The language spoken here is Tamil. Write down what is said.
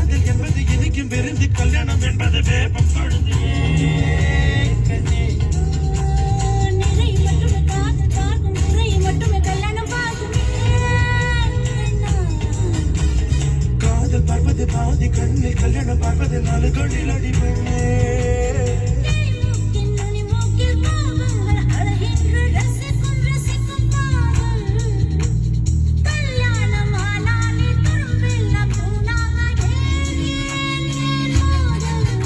காதல் என்பது இனிக்கும் விருந்து, கல்யாணம் என்பது வேப்பம் கொழுந்து. காதல் பார்ப்பது பாதி கண்ணில், கல்யாணம் பார்ப்பது நாலு கண்ணில் அடிப்பண்ணே.